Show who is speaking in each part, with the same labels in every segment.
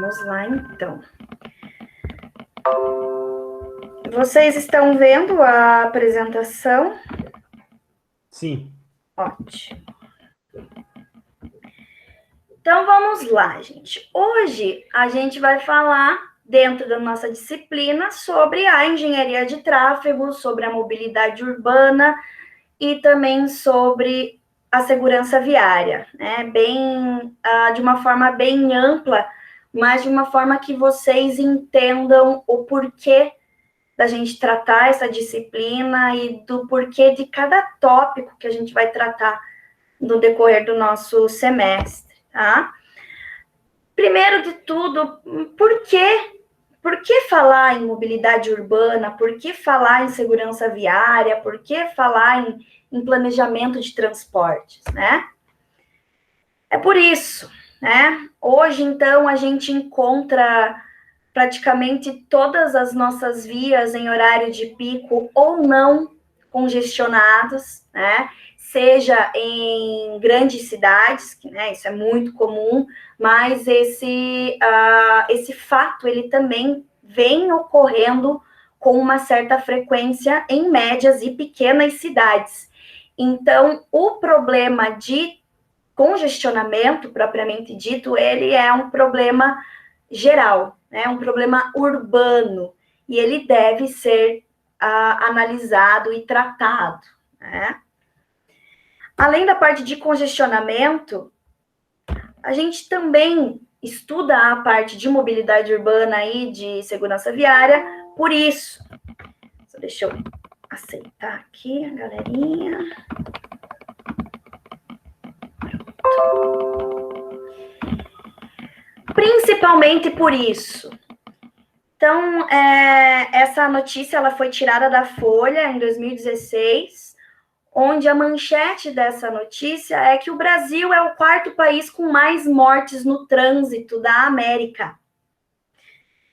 Speaker 1: Vamos lá, então. Vocês estão vendo a apresentação?
Speaker 2: Sim.
Speaker 1: Ótimo. Então, vamos lá, gente. Hoje, a gente vai falar, dentro da nossa disciplina, sobre a engenharia de tráfego, sobre a mobilidade urbana e também sobre a segurança viária, né? De uma forma bem ampla, mas de uma forma que vocês entendam o porquê da gente tratar essa disciplina e do porquê de cada tópico que a gente vai tratar no decorrer do nosso semestre, tá? Primeiro de tudo, por que falar em mobilidade urbana? Por que falar em segurança viária? Por que falar em planejamento de transportes, né? É por isso, né? Hoje, então, a gente encontra praticamente todas as nossas vias em horário de pico ou não congestionados, né? Seja em grandes cidades, que, né, isso é muito comum, mas esse fato, ele também vem ocorrendo com uma certa frequência em médias e pequenas cidades. Então, o problema de congestionamento, propriamente dito, ele é um problema geral, né? Um problema urbano, e ele deve ser analisado e tratado, né? Além da parte de congestionamento, a gente também estuda a parte de mobilidade urbana e de segurança viária, por isso. Deixa eu aceitar aqui a galerinha. Principalmente por isso. Então, essa notícia ela foi tirada da Folha em 2016, onde a manchete dessa notícia é que o Brasil é o quarto país com mais mortes no trânsito da América.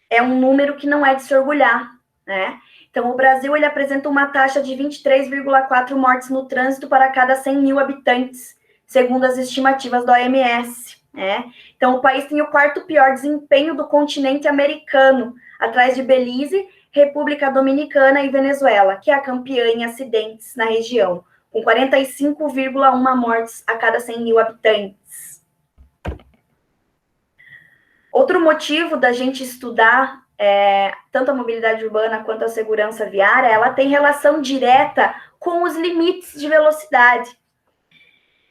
Speaker 1: É um número que não é de se orgulhar, né? Então, o Brasil ele apresenta uma taxa de 23,4 mortes no trânsito para cada 100 mil habitantes, segundo as estimativas da OMS, né? Então, o país tem o quarto pior desempenho do continente americano, atrás de Belize, República Dominicana e Venezuela, que é a campeã em acidentes na região, com 45,1 mortes a cada 100 mil habitantes. Outro motivo da gente estudar tanto a mobilidade urbana quanto a segurança viária, ela tem relação direta com os limites de velocidade.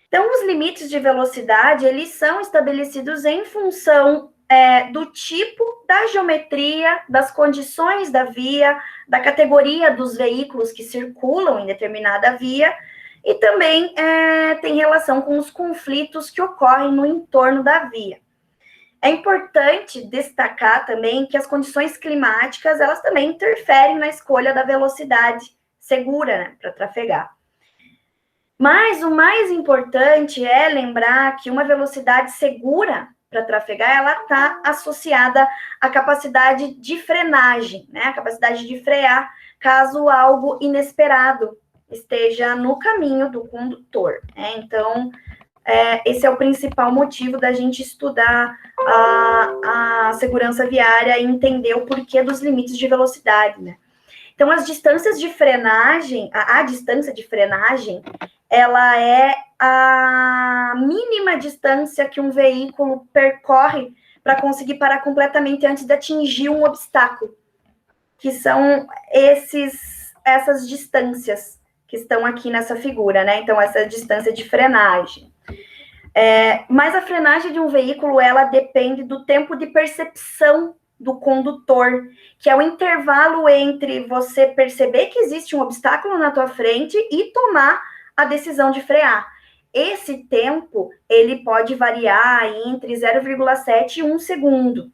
Speaker 1: Então, os limites de velocidade, eles são estabelecidos em função do tipo, da geometria, das condições da via, da categoria dos veículos que circulam em determinada via, e também tem relação com os conflitos que ocorrem no entorno da via. É importante destacar também que as condições climáticas, elas também interferem na escolha da velocidade segura, né, para trafegar. Mas o mais importante é lembrar que uma velocidade segura para trafegar, ela está associada à capacidade de frenagem, né, a capacidade de frear caso algo inesperado esteja no caminho do condutor, né? Então, esse é o principal motivo da gente estudar a segurança viária e entender o porquê dos limites de velocidade, né? Então, as distâncias de frenagem, a distância de frenagem, ela é a mínima distância que um veículo percorre para conseguir parar completamente antes de atingir um obstáculo, que são essas distâncias que estão aqui nessa figura, né? Então, essa distância de frenagem. Mas a frenagem de um veículo, ela depende do tempo de percepção do condutor, que é o intervalo entre você perceber que existe um obstáculo na tua frente e tomar a decisão de frear. Esse tempo, ele pode variar entre 0,7 e 1 segundo,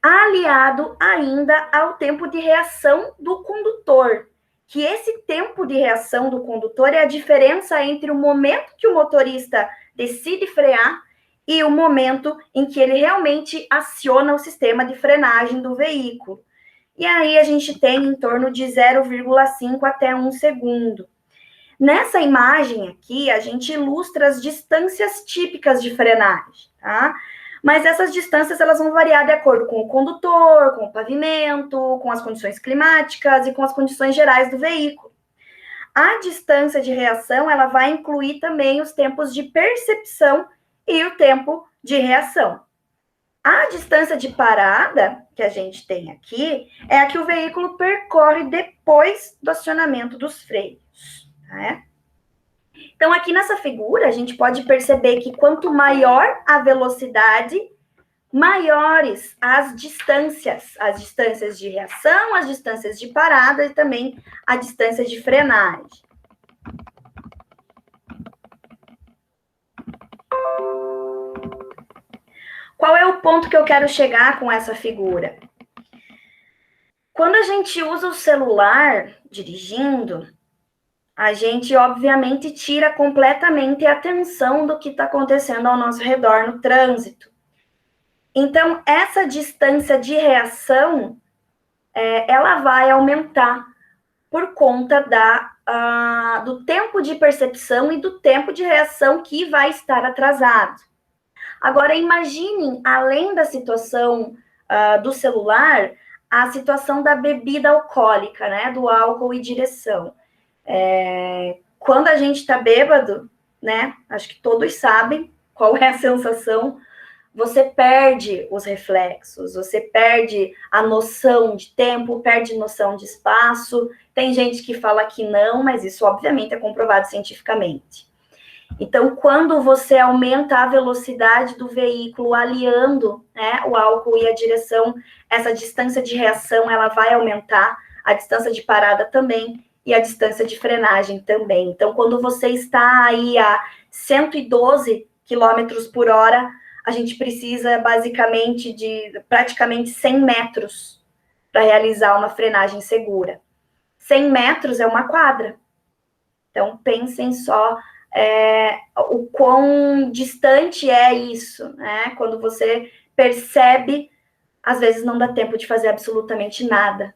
Speaker 1: aliado ainda ao tempo de reação do condutor, que esse tempo de reação do condutor é a diferença entre o momento que o motorista decide frear e o momento em que ele realmente aciona o sistema de frenagem do veículo. E aí a gente tem em torno de 0,5 até 1 segundo. Nessa imagem aqui, a gente ilustra as distâncias típicas de frenagem, tá? Mas essas distâncias, elas vão variar de acordo com o condutor, com o pavimento, com as condições climáticas e com as condições gerais do veículo. A distância de reação, ela vai incluir também os tempos de percepção e o tempo de reação. A distância de parada, que a gente tem aqui, é a que o veículo percorre depois do acionamento dos freios, né? Então, aqui nessa figura, a gente pode perceber que quanto maior a velocidade, maiores as distâncias de reação, as distâncias de parada e também a distância de frenagem. Qual é o ponto que eu quero chegar com essa figura? Quando a gente usa o celular dirigindo, a gente, obviamente, tira completamente a atenção do que está acontecendo ao nosso redor no trânsito. Então, essa distância de reação, ela vai aumentar por conta do tempo de percepção e do tempo de reação que vai estar atrasado. Agora, imaginem, além da situação do celular, a situação da bebida alcoólica, né, do álcool e direção. Quando a gente está bêbado, né, acho que todos sabem qual é a sensação, você perde os reflexos, você perde a noção de tempo, perde noção de espaço. Tem gente que fala que não, mas isso obviamente é comprovado cientificamente. Então, quando você aumenta a velocidade do veículo aliando, né, o álcool e a direção, essa distância de reação ela vai aumentar, a distância de parada também, e a distância de frenagem também. Então, quando você está aí a 112 km por hora, a gente precisa basicamente de praticamente 100 metros para realizar uma frenagem segura. 100 metros é uma quadra. Então, pensem só o quão distante é isso, né? Quando você percebe, às vezes não dá tempo de fazer absolutamente nada.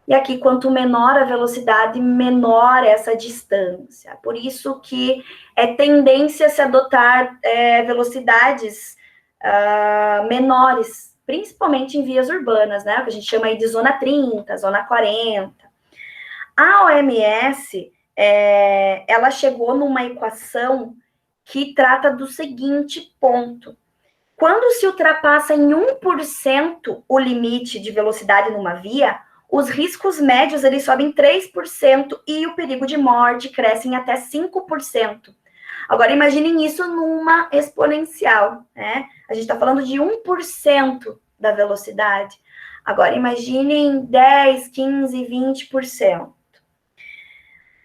Speaker 1: E aqui, quanto menor a velocidade, menor essa distância. Por isso que é tendência a se adotar velocidades menores, principalmente em vias urbanas, né? O que a gente chama aí de zona 30, zona 40. A OMS, ela chegou numa equação que trata do seguinte ponto. Quando se ultrapassa em 1% o limite de velocidade numa via, os riscos médios eles sobem 3% e o perigo de morte cresce em até 5%. Agora, imaginem isso numa exponencial, né? A gente está falando de 1% da velocidade. Agora, imaginem 10, 15, 20%.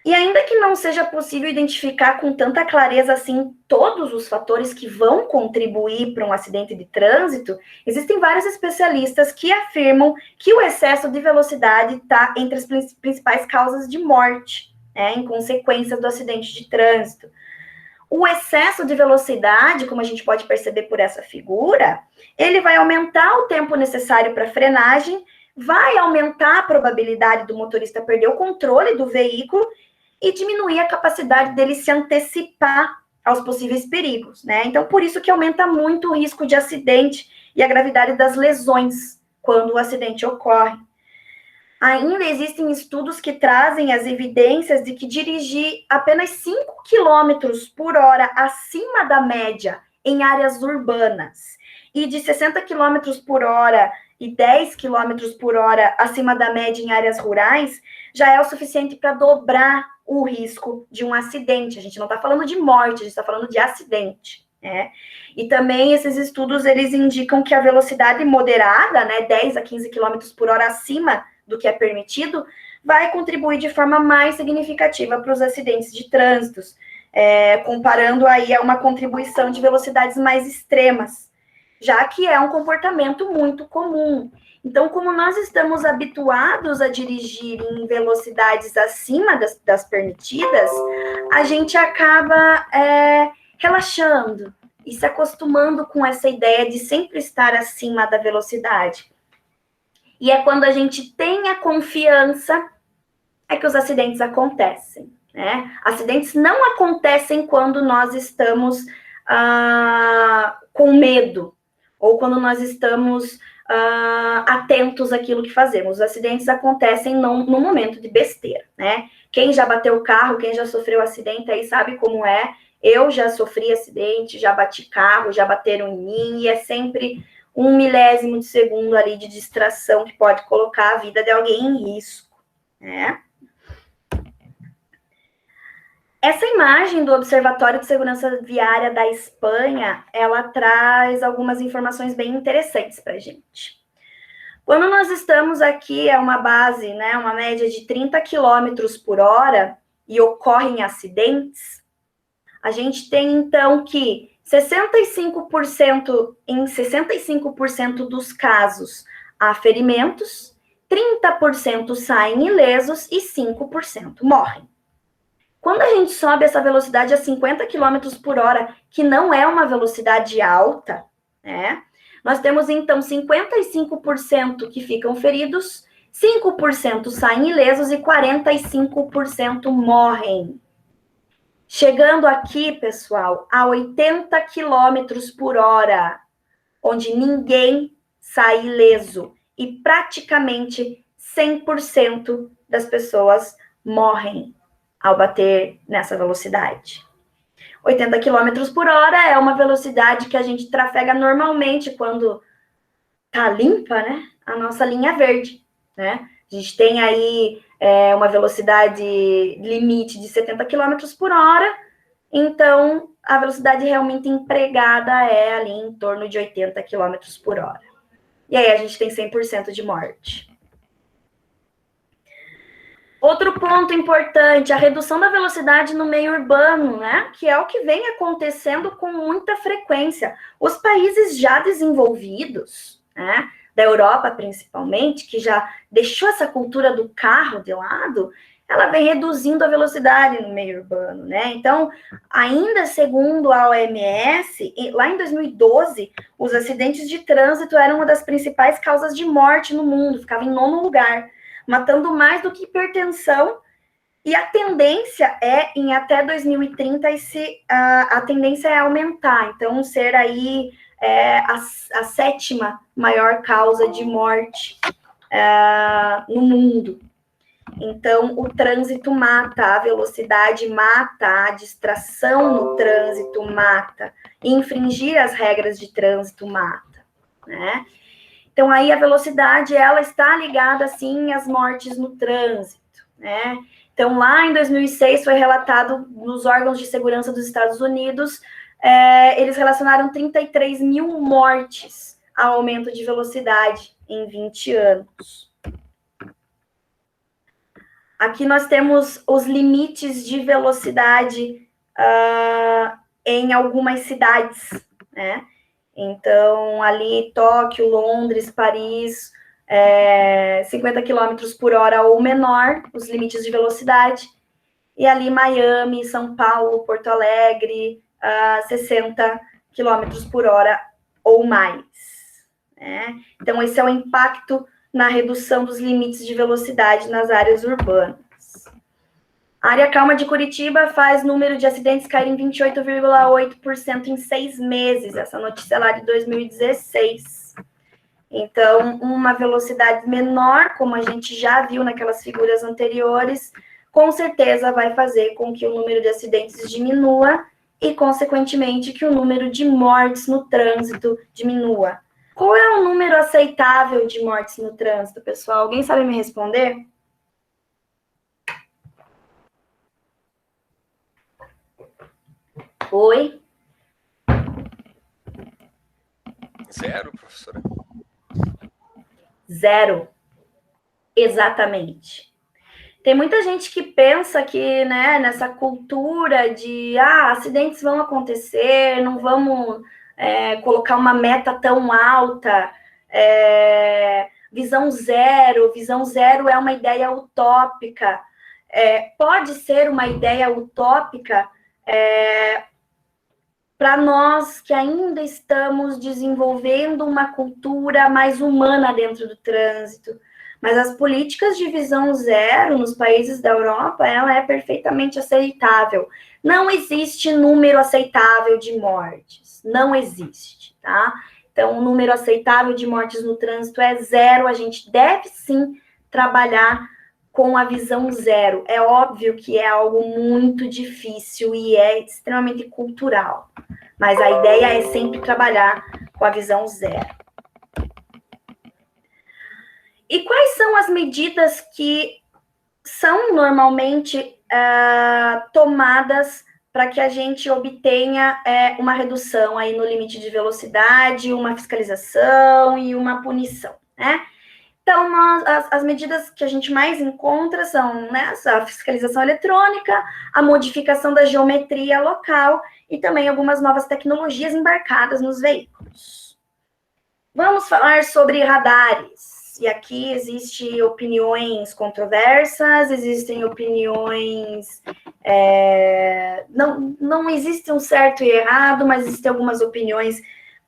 Speaker 1: E ainda que não seja possível identificar com tanta clareza assim todos os fatores que vão contribuir para um acidente de trânsito, existem vários especialistas que afirmam que o excesso de velocidade está entre as principais causas de morte, né, em consequência do acidente de trânsito. O excesso de velocidade, como a gente pode perceber por essa figura, ele vai aumentar o tempo necessário para frenagem, vai aumentar a probabilidade do motorista perder o controle do veículo e diminuir a capacidade dele se antecipar aos possíveis perigos, né? Então, por isso que aumenta muito o risco de acidente e a gravidade das lesões quando o acidente ocorre. Ainda existem estudos que trazem as evidências de que dirigir apenas 5 km por hora acima da média em áreas urbanas e de 60 km por hora e 10 km por hora acima da média em áreas rurais já é o suficiente para dobrar o risco de um acidente. A gente não está falando de morte, a gente está falando de acidente, né? E também esses estudos, eles indicam que a velocidade moderada, né, 10 a 15 km por hora acima do que é permitido, vai contribuir de forma mais significativa para os acidentes de trânsito, comparando aí a uma contribuição de velocidades mais extremas, já que é um comportamento muito comum. Então, como nós estamos habituados a dirigir em velocidades acima das permitidas, a gente acaba relaxando e se acostumando com essa ideia de sempre estar acima da velocidade. E é quando a gente tem a confiança que os acidentes acontecem, né? Acidentes não acontecem quando nós estamos com medo, ou quando nós estamos atentos àquilo que fazemos. Os acidentes acontecem no momento de besteira, né? Quem já bateu o carro, quem já sofreu acidente aí sabe como é. Eu já sofri acidente, já bati carro, já bateram em mim, e é sempre 1 milésimo de segundo ali de distração que pode colocar a vida de alguém em risco, né? Essa imagem do Observatório de Segurança Viária da Espanha, ela traz algumas informações bem interessantes para a gente. Quando nós estamos aqui, é uma base, né, uma média de 30 km por hora, e ocorrem acidentes, a gente tem, então, que 65% dos casos há ferimentos, 30% saem ilesos e 5% morrem. Quando a gente sobe essa velocidade a 50 km por hora, que não é uma velocidade alta, né? Nós temos, então, 55% que ficam feridos, 5% saem ilesos e 45% morrem. Chegando aqui, pessoal, a 80 km por hora, onde ninguém sai ileso e praticamente 100% das pessoas morrem ao bater nessa velocidade. 80 km por hora é uma velocidade que a gente trafega normalmente quando tá limpa, né? A nossa linha verde, né? A gente tem aí uma velocidade limite de 70 km por hora, então a velocidade realmente empregada é ali em torno de 80 km por hora. E aí a gente tem 100% de morte. Outro ponto importante, a redução da velocidade no meio urbano, né? Que é o que vem acontecendo com muita frequência. Os países já desenvolvidos, né? Da Europa principalmente, que já deixou essa cultura do carro de lado, ela vem reduzindo a velocidade no meio urbano, né? Então, ainda segundo a OMS, lá em 2012, os acidentes de trânsito eram uma das principais causas de morte no mundo, ficava em 9º lugar, matando mais do que hipertensão, e a tendência é, em até 2030, a tendência é aumentar, então ser aí a 7ª maior causa de morte no mundo. Então, o trânsito mata, a velocidade mata, a distração no trânsito mata, infringir as regras de trânsito mata, né? Então, aí a velocidade, ela está ligada, sim, às mortes no trânsito, né? Então, lá em 2006, foi relatado nos órgãos de segurança dos Estados Unidos, eles relacionaram 33 mil mortes ao aumento de velocidade em 20 anos. Aqui nós temos os limites de velocidade em algumas cidades, né? Então, ali, Tóquio, Londres, Paris, 50 km por hora ou menor, os limites de velocidade. E ali, Miami, São Paulo, Porto Alegre, 60 km por hora ou mais, né? Então, esse é o impacto na redução dos limites de velocidade nas áreas urbanas. A área calma de Curitiba faz número de acidentes cair em 28,8% em 6 meses. Essa notícia é lá de 2016. Então, uma velocidade menor, como a gente já viu naquelas figuras anteriores, com certeza vai fazer com que o número de acidentes diminua e, consequentemente, que o número de mortes no trânsito diminua. Qual é o número aceitável de mortes no trânsito, pessoal? Alguém sabe me responder? Oi?
Speaker 3: 0, professora.
Speaker 1: 0. Exatamente. Tem muita gente que pensa que, né, nessa cultura de acidentes vão acontecer, não vamos colocar uma meta tão alta, visão zero é uma ideia utópica. Pode ser uma ideia utópica para nós que ainda estamos desenvolvendo uma cultura mais humana dentro do trânsito. Mas as políticas de visão zero nos países da Europa, ela é perfeitamente aceitável. Não existe número aceitável de mortes, não existe, tá? Então, o número aceitável de mortes no trânsito é 0, a gente deve sim trabalhar com a visão 0. É óbvio que é algo muito difícil e é extremamente cultural, mas a ideia é sempre trabalhar com a visão 0. E quais são as medidas que são normalmente tomadas para que a gente obtenha uma redução aí no limite de velocidade, uma fiscalização e uma punição, né? Então, as medidas que a gente mais encontra são, né, a fiscalização eletrônica, a modificação da geometria local e também algumas novas tecnologias embarcadas nos veículos. Vamos falar sobre radares. E aqui existem opiniões controversas, existem opiniões... não existe um certo e errado, mas existem algumas opiniões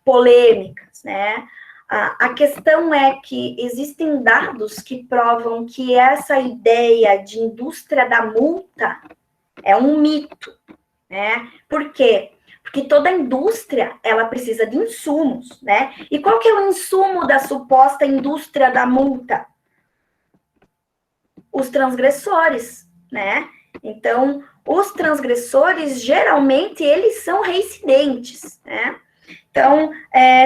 Speaker 1: polêmicas, né? A questão é que existem dados que provam que essa ideia de indústria da multa é um mito, né? Por quê? Porque toda indústria, ela precisa de insumos, né? E qual que é o insumo da suposta indústria da multa? Os transgressores, né? Então, os transgressores, geralmente, eles são reincidentes, né? Então,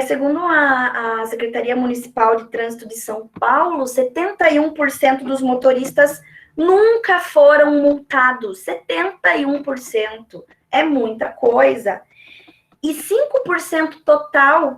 Speaker 1: segundo a Secretaria Municipal de Trânsito de São Paulo, 71% dos motoristas nunca foram multados. 71%. É muita coisa. E 5%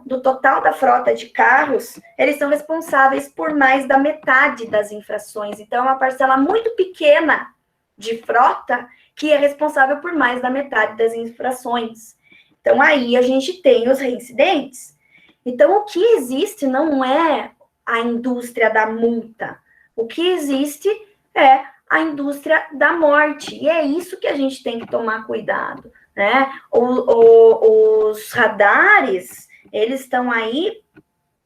Speaker 1: do total da frota de carros, eles são responsáveis por mais da metade das infrações. Então, é uma parcela muito pequena de frota que é responsável por mais da metade das infrações. Então, aí a gente tem os reincidentes. Então, o que existe não é a indústria da multa. O que existe é a indústria da morte. E é isso que a gente tem que tomar cuidado, né? Os radares, eles estão aí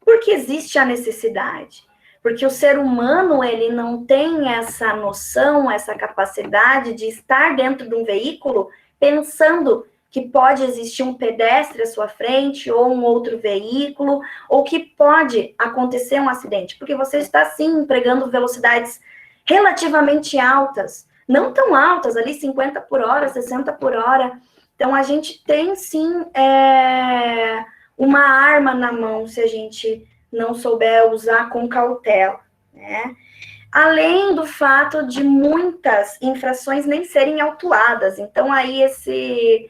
Speaker 1: porque existe a necessidade. Porque o ser humano, ele não tem essa noção, essa capacidade de estar dentro de um veículo pensando que pode existir um pedestre à sua frente, ou um outro veículo, ou que pode acontecer um acidente, porque você está, sim, empregando velocidades relativamente altas, não tão altas, ali 50 por hora, 60 por hora. Então, a gente tem, sim, uma arma na mão, se a gente não souber usar com cautela, né? Além do fato de muitas infrações nem serem autuadas. Então, aí, esse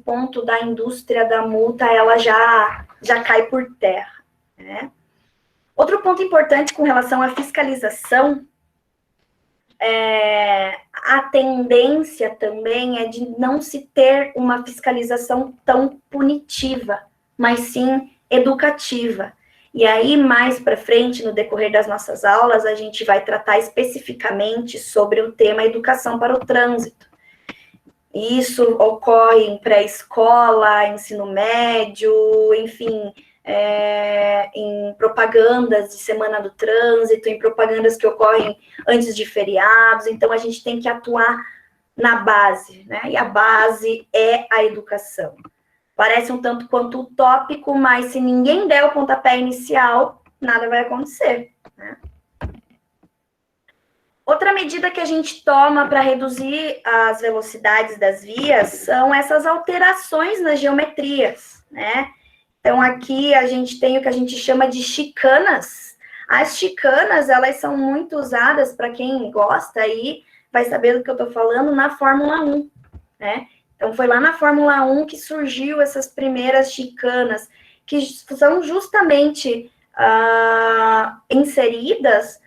Speaker 1: ponto da indústria da multa, ela já cai por terra, né? Outro ponto importante com relação à fiscalização, a tendência também é de não se ter uma fiscalização tão punitiva, mas sim educativa. E aí, mais para frente, no decorrer das nossas aulas, a gente vai tratar especificamente sobre o tema educação para o trânsito. Isso ocorre em pré-escola, ensino médio, enfim, em propagandas de Semana do Trânsito, em propagandas que ocorrem antes de feriados. Então, a gente tem que atuar na base, né? E a base é a educação. Parece um tanto quanto utópico, mas se ninguém der o pontapé inicial, nada vai acontecer, né? Outra medida que a gente toma para reduzir as velocidades das vias são essas alterações nas geometrias, né? Então, aqui a gente tem o que a gente chama de chicanas. As chicanas, elas são muito usadas, para quem gosta aí, vai saber do que eu estou falando, na Fórmula 1, né? Então, foi lá na Fórmula 1 que surgiu essas primeiras chicanas, que são justamente inseridas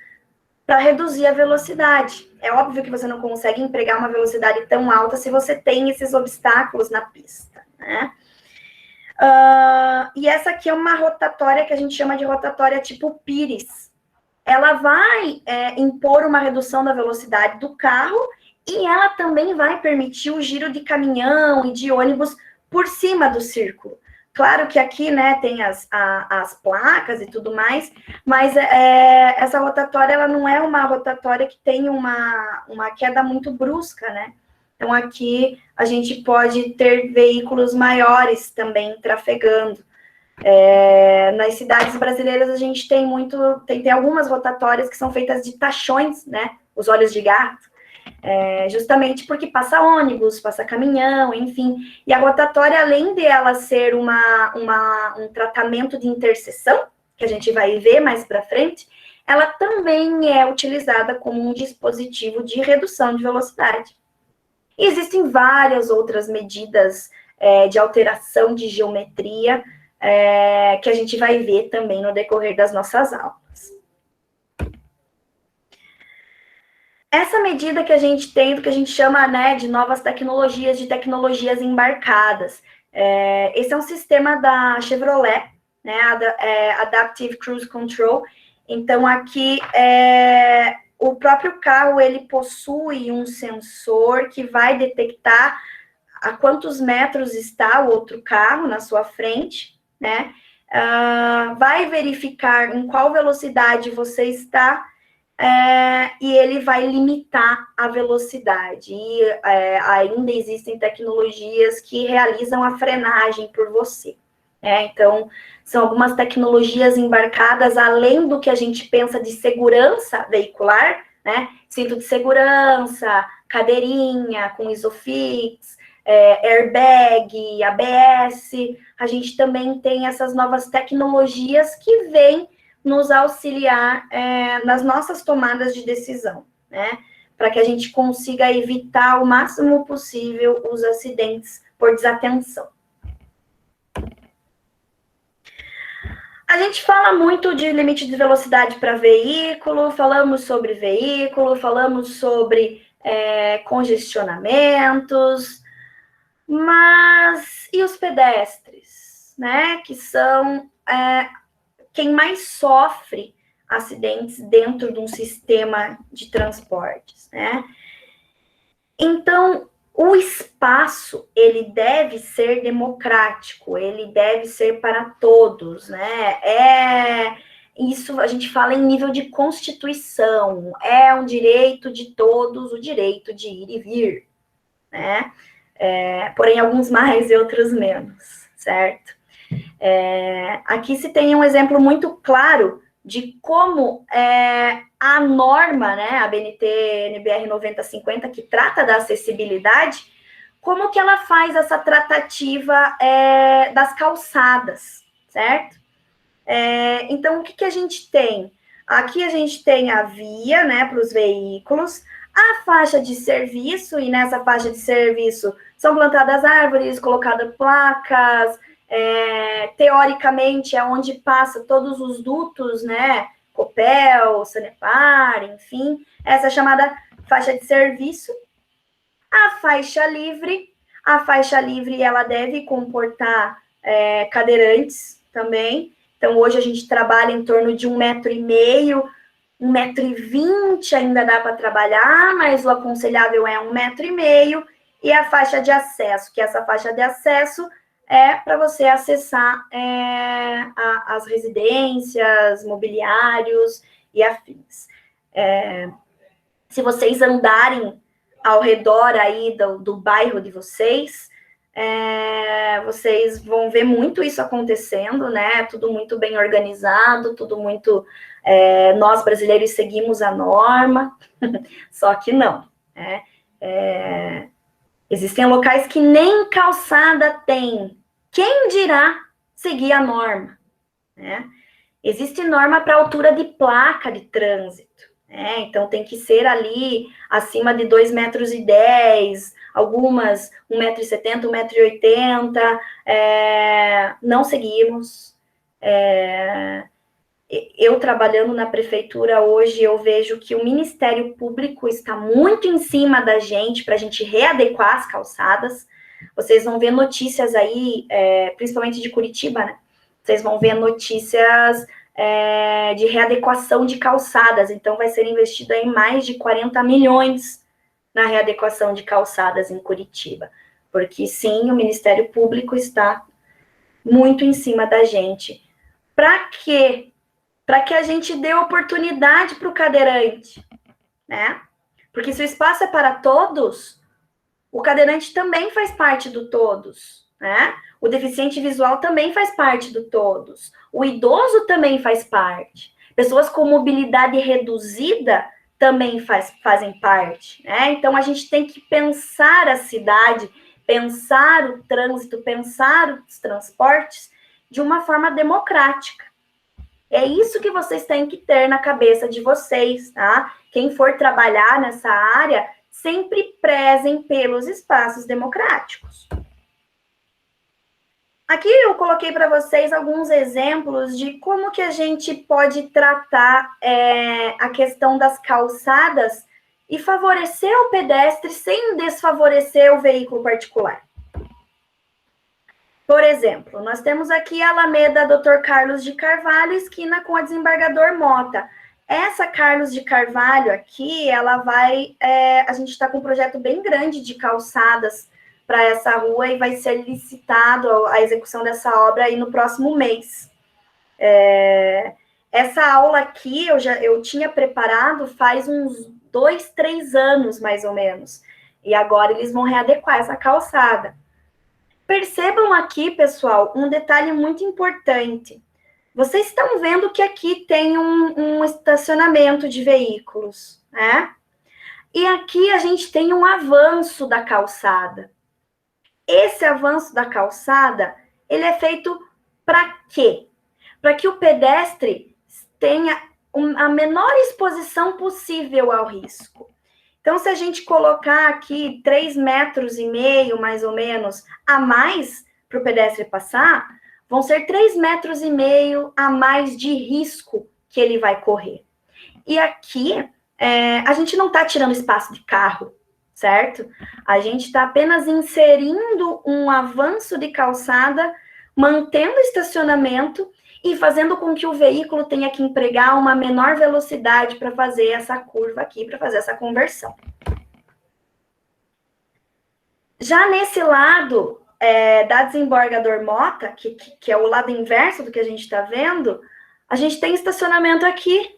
Speaker 1: para reduzir a velocidade. É óbvio que você não consegue empregar uma velocidade tão alta se você tem esses obstáculos na pista, né? E essa aqui é uma rotatória que a gente chama de rotatória tipo Pires. Ela vai impor uma redução da velocidade do carro e ela também vai permitir o giro de caminhão e de ônibus por cima do círculo. Claro que aqui, né, tem as placas e tudo mais, mas essa rotatória, ela não é uma rotatória que tem uma queda muito brusca, né? Então, aqui a gente pode ter veículos maiores também trafegando. Nas cidades brasileiras, a gente tem algumas rotatórias que são feitas de tachões, né? Os olhos de gato, justamente porque passa ônibus, passa caminhão, enfim. E a rotatória, além de ela ser um tratamento de interseção, que a gente vai ver mais para frente, ela também é utilizada como um dispositivo de redução de velocidade. E existem várias outras medidas de alteração de geometria que a gente vai ver também no decorrer das nossas aulas. Essa medida que a gente tem, do que a gente chama, né, de novas tecnologias, de tecnologias embarcadas. Esse é um sistema da Chevrolet, né, Adaptive Cruise Control. Então, aqui, o próprio carro, ele possui um sensor que vai detectar a quantos metros está o outro carro na sua frente, né? Vai verificar em qual velocidade você está, e ele vai limitar a velocidade. E ainda existem tecnologias que realizam a frenagem por você. Então, são algumas tecnologias embarcadas, além do que a gente pensa de segurança veicular, né? Cinto de segurança, cadeirinha com Isofix, airbag, ABS. A gente também tem essas novas tecnologias que vêm nos auxiliar nas nossas tomadas de decisão, né? Para que a gente consiga evitar o máximo possível os acidentes por desatenção. A gente fala muito de limite de velocidade para veículo, falamos sobre veículo, falamos sobre congestionamentos, mas e os pedestres, né? Que são quem mais sofre acidentes dentro de um sistema de transportes, né? Então, o espaço, ele deve ser democrático, ele deve ser para todos, né? Isso a gente fala em nível de Constituição, é um direito de todos, o direito de ir e vir, né? Porém, alguns mais e outros menos, certo? Aqui se tem um exemplo muito claro de como a norma, né, a BNT-NBR 9050, que trata da acessibilidade, como que ela faz essa tratativa das calçadas, certo? Então, o que a gente tem? Aqui a gente tem a via, né, para os veículos, a faixa de serviço, e nessa faixa de serviço são plantadas árvores, colocadas placas, teoricamente é onde passa todos os dutos, né, Copel, Sanepar, enfim, essa é chamada faixa de serviço. A faixa livre ela deve comportar cadeirantes também. Então, hoje a gente trabalha em torno de 1,5 m, 1,20 m ainda dá para trabalhar, mas o aconselhável é 1,5 m. E a faixa de acesso, que essa faixa de acesso é para você acessar as residências, mobiliários e afins. Se vocês andarem ao redor aí do bairro de vocês, vocês vão ver muito isso acontecendo, né? Tudo muito bem organizado, tudo muito... nós, brasileiros, seguimos a norma, só que não, né? Existem locais que nem calçada tem. Quem dirá seguir a norma, né? Existe norma para altura de placa de trânsito, né? Então tem que ser ali acima de 2,10 m, algumas 1,70 m, 1,80 m, não seguimos. Eu trabalhando na prefeitura hoje, eu vejo que o Ministério Público está muito em cima da gente para a gente readequar as calçadas. Vocês vão ver notícias aí, principalmente de Curitiba, né? Vocês vão ver notícias de readequação de calçadas. Então, vai ser investido aí mais de 40 milhões na readequação de calçadas em Curitiba. Porque, sim, o Ministério Público está muito em cima da gente. Para quê? Para que a gente dê oportunidade para o cadeirante, né? Porque se o espaço é para todos, O cadeirante também faz parte do todos, né? O deficiente visual também faz parte do todos. O idoso também faz parte. Pessoas com mobilidade reduzida também fazem parte, né? Então, a gente tem que pensar a cidade, pensar o trânsito, pensar os transportes de uma forma democrática. É isso que vocês têm que ter na cabeça de vocês, tá? Quem for trabalhar nessa área, sempre prezem pelos espaços democráticos. Aqui eu coloquei para vocês alguns exemplos de como que a gente pode tratar a questão das calçadas e favorecer o pedestre sem desfavorecer o veículo particular. Por exemplo, nós temos aqui a Alameda Dr. Carlos de Carvalho, esquina com a Desembargador Mota. Essa Carlos de Carvalho aqui, ela vai... a gente está com um projeto bem grande de calçadas para essa rua e vai ser licitado a execução dessa obra aí no próximo mês. Essa aula aqui eu tinha preparado faz uns 2, 3 anos, mais ou menos. E agora eles vão readequar essa calçada. Percebam aqui, pessoal, um detalhe muito importante. Vocês estão vendo que aqui tem um estacionamento de veículos, né? E aqui a gente tem um avanço da calçada. Esse avanço da calçada, ele é feito para quê? Para que o pedestre tenha a menor exposição possível ao risco. Então, se a gente colocar aqui 3,5 metros, mais ou menos, a mais para o pedestre passar, vão ser 3,5 metros a mais de risco que ele vai correr. E aqui, a gente não está tirando espaço de carro, certo? A gente está apenas inserindo um avanço de calçada, mantendo o estacionamento e fazendo com que o veículo tenha que empregar uma menor velocidade para fazer essa curva aqui, para fazer essa conversão. Já nesse lado da Desembargador Mota, que é o lado inverso do que a gente está vendo, a gente tem estacionamento aqui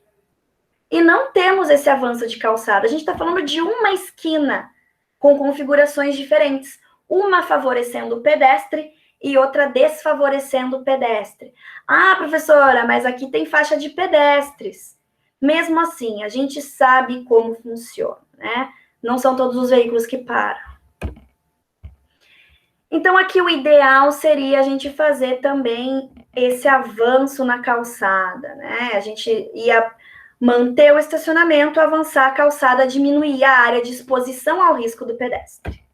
Speaker 1: e não temos esse avanço de calçada. A gente está falando de uma esquina com configurações diferentes, uma favorecendo o pedestre e outra desfavorecendo o pedestre. Ah, professora, mas aqui tem faixa de pedestres. Mesmo assim, a gente sabe como funciona, né? Não são todos os veículos que param. Então, aqui o ideal seria a gente fazer também esse avanço na calçada, né? A gente ia manter o estacionamento, avançar a calçada, diminuir a área de exposição ao risco do pedestre.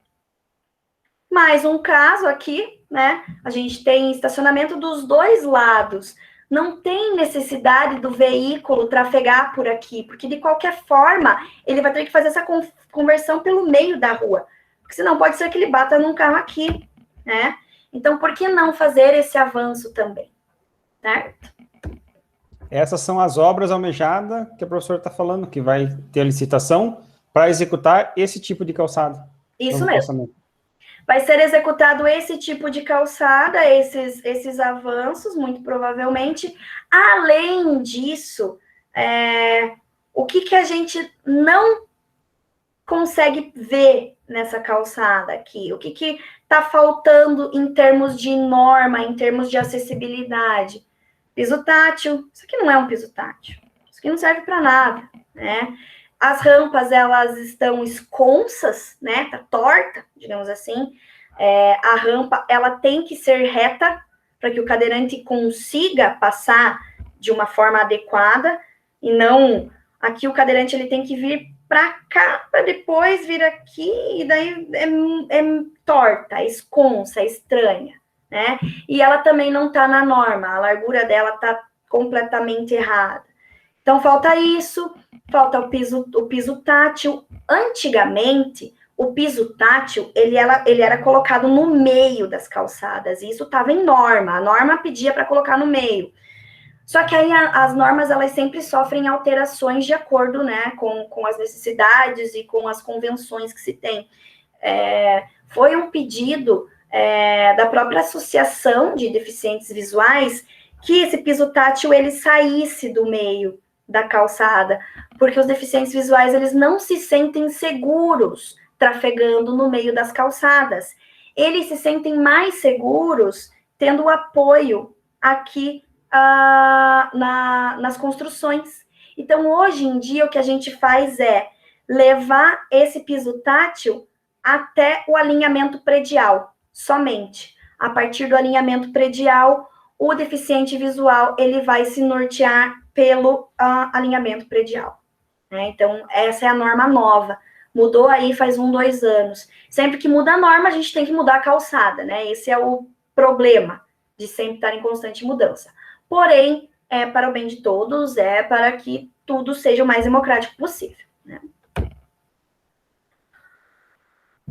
Speaker 1: Mais um caso aqui, né? A gente tem estacionamento dos dois lados. Não tem necessidade do veículo trafegar por aqui, porque de qualquer forma ele vai ter que fazer essa conversão pelo meio da rua, porque senão pode ser que ele bata num carro aqui, né? Então, por que não fazer esse avanço também? Certo?
Speaker 2: Essas são as obras almejadas que a professora está falando, que vai ter a licitação para executar esse tipo de calçada.
Speaker 1: Isso mesmo. Vai ser executado esse tipo de calçada, esses avanços, muito provavelmente. Além disso, o que a gente não consegue ver nessa calçada aqui? O que está faltando em termos de norma, em termos de acessibilidade? Piso tátil. Isso aqui não é um piso tátil. Isso aqui não serve para nada, né? As rampas, elas estão esconsas, né? Tá torta, digamos assim. A rampa, ela tem que ser reta para que o cadeirante consiga passar de uma forma adequada e não... Aqui o cadeirante, ele tem que vir para cá, para depois vir aqui, e daí é torta, é esconsa, é estranha, né? E ela também não tá na norma, a largura dela tá completamente errada. Então, falta isso, falta o piso tátil. Antigamente, o piso tátil, ele era colocado no meio das calçadas, e isso estava em norma, a norma pedia para colocar no meio. Só que aí as normas, elas sempre sofrem alterações de acordo, né, com as necessidades e com as convenções que se tem. Foi um pedido da própria Associação de Deficientes Visuais que esse piso tátil, ele saísse do meio da calçada, porque os deficientes visuais, eles não se sentem seguros trafegando no meio das calçadas. Eles se sentem mais seguros tendo o apoio aqui nas construções. Então, hoje em dia, o que a gente faz é levar esse piso tátil até o alinhamento predial, somente. A partir do alinhamento predial, o deficiente visual ele vai se nortear pelo alinhamento predial. Né? Então, essa é a norma nova. Mudou aí faz 2 anos. Sempre que muda a norma, a gente tem que mudar a calçada, né? Esse é o problema de sempre estar em constante mudança. Porém, é para o bem de todos, é para que tudo seja o mais democrático possível. Né?